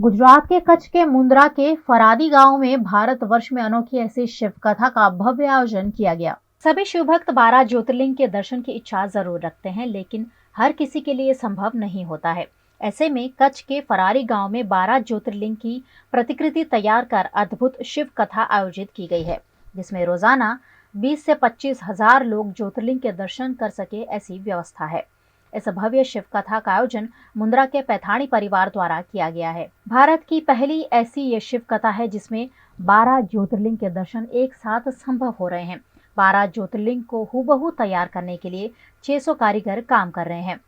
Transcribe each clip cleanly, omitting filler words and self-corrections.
गुजरात के कच्छ के मुंद्रा के फरादी गांव में भारतवर्ष में अनोखी ऐसी शिव कथा का भव्य आयोजन किया गया। सभी शिव भक्त 12 ज्योतिर्लिंग के दर्शन की इच्छा जरूर रखते हैं, लेकिन हर किसी के लिए संभव नहीं होता है। ऐसे में कच्छ के फरारी गांव में 12 ज्योतिर्लिंग की प्रतिकृति तैयार कर अद्भुत शिव कथा आयोजित की गई है, जिसमें रोजाना 20 से 25 हजार लोग ज्योतिर्लिंग के दर्शन कर सके, ऐसी व्यवस्था है। इस भव्य शिव कथा का आयोजन मुंद्रा के पैथाणी परिवार द्वारा किया गया है। भारत की पहली ऐसी ये शिव कथा है जिसमें 12 ज्योतिर्लिंग के दर्शन एक साथ संभव हो रहे हैं। 12 ज्योतिर्लिंग को हूबहू तैयार करने के लिए 600 कारीगर काम कर रहे हैं।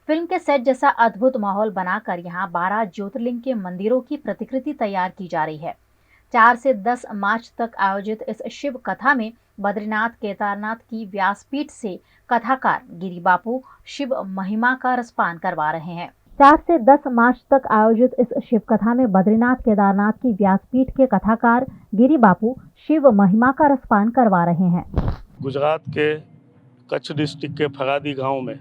फिल्म के सेट जैसा अद्भुत माहौल बनाकर यहाँ 12 ज्योतिर्लिंग के मंदिरों की प्रतिकृति तैयार की जा रही है। 4 से 10 मार्च तक आयोजित इस शिव कथा में बद्रीनाथ केदारनाथ की व्यासपीठ से कथाकार गिरी बापू शिव महिमा का रसपान करवा रहे हैं। 4 से 10 मार्च तक आयोजित इस शिव कथा में बद्रीनाथ केदारनाथ की व्यासपीठ के कथाकार गिरी बापू शिव महिमा का रसपान करवा रहे हैं। गुजरात के कच्छ डिस्ट्रिक्ट के फरादी गांव में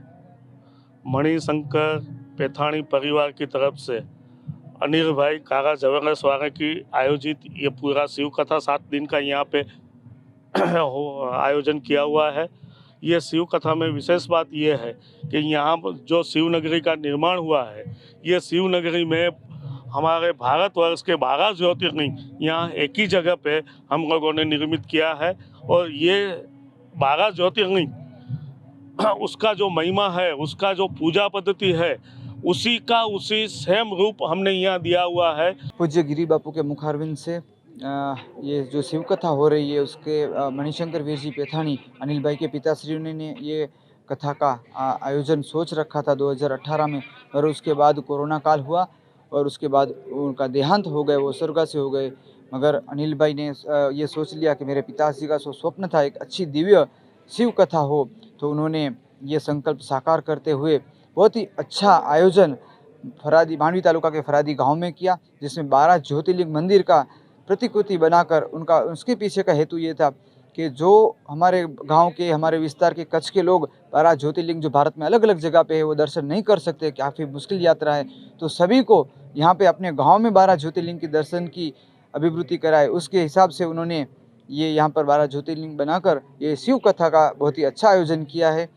मणिशंकर पैथाणी परिवार की तरफ से अनिल भाई कारा जबरदस्त वाले की आयोजित ये पूरा शिव कथा 7 दिन का यहाँ पे आयोजन किया हुआ है। ये शिव कथा में विशेष बात ये है कि यहाँ जो शिव नगरी का निर्माण हुआ है, ये शिव नगरी में हमारे भारतवर्ष के 12 ज्योतिर्लिंग यहाँ एक ही जगह पे हम लोगों ने निर्मित किया है। और ये 12 ज्योतिर्लिंग उसका जो महिमा है, उसका जो पूजा पद्धति है, उसी सेम रूप हमने यहाँ दिया हुआ है। पूज्य गिरी बापू के मुखारविंद से ये जो शिव कथा हो रही है उसके मणिशंकर वीर जी पैथाणी अनिल भाई के पिताश्री ने ये कथा का आयोजन सोच रखा था 2018 में, और उसके बाद कोरोना काल हुआ और उसके बाद उनका देहांत हो गए, वो स्वर्गवासी हो गए। मगर अनिल भाई ने ये सोच लिया कि मेरे पिताश्री का स्वप्न था एक अच्छी दिव्य शिव कथा हो, तो उन्होंने ये संकल्प साकार करते हुए बहुत ही अच्छा आयोजन फरादी मांडवी तालुका के फरादी गांव में किया, जिसमें 12 ज्योतिर्लिंग मंदिर का प्रतिकृति बनाकर उसके पीछे का हेतु ये था कि जो हमारे गांव के, हमारे विस्तार के कच्छ के लोग 12 ज्योतिर्लिंग जो भारत में अलग अलग जगह पे है वो दर्शन नहीं कर सकते, काफ़ी मुश्किल यात्रा है, तो सभी को यहाँ पे अपने गांव में 12 ज्योतिर्लिंग के दर्शन की अभिवृद्धि कराए। उसके हिसाब से उन्होंने ये यहाँ पर 12 ज्योतिर्लिंग बनाकर ये शिव कथा का बहुत ही अच्छा आयोजन किया है।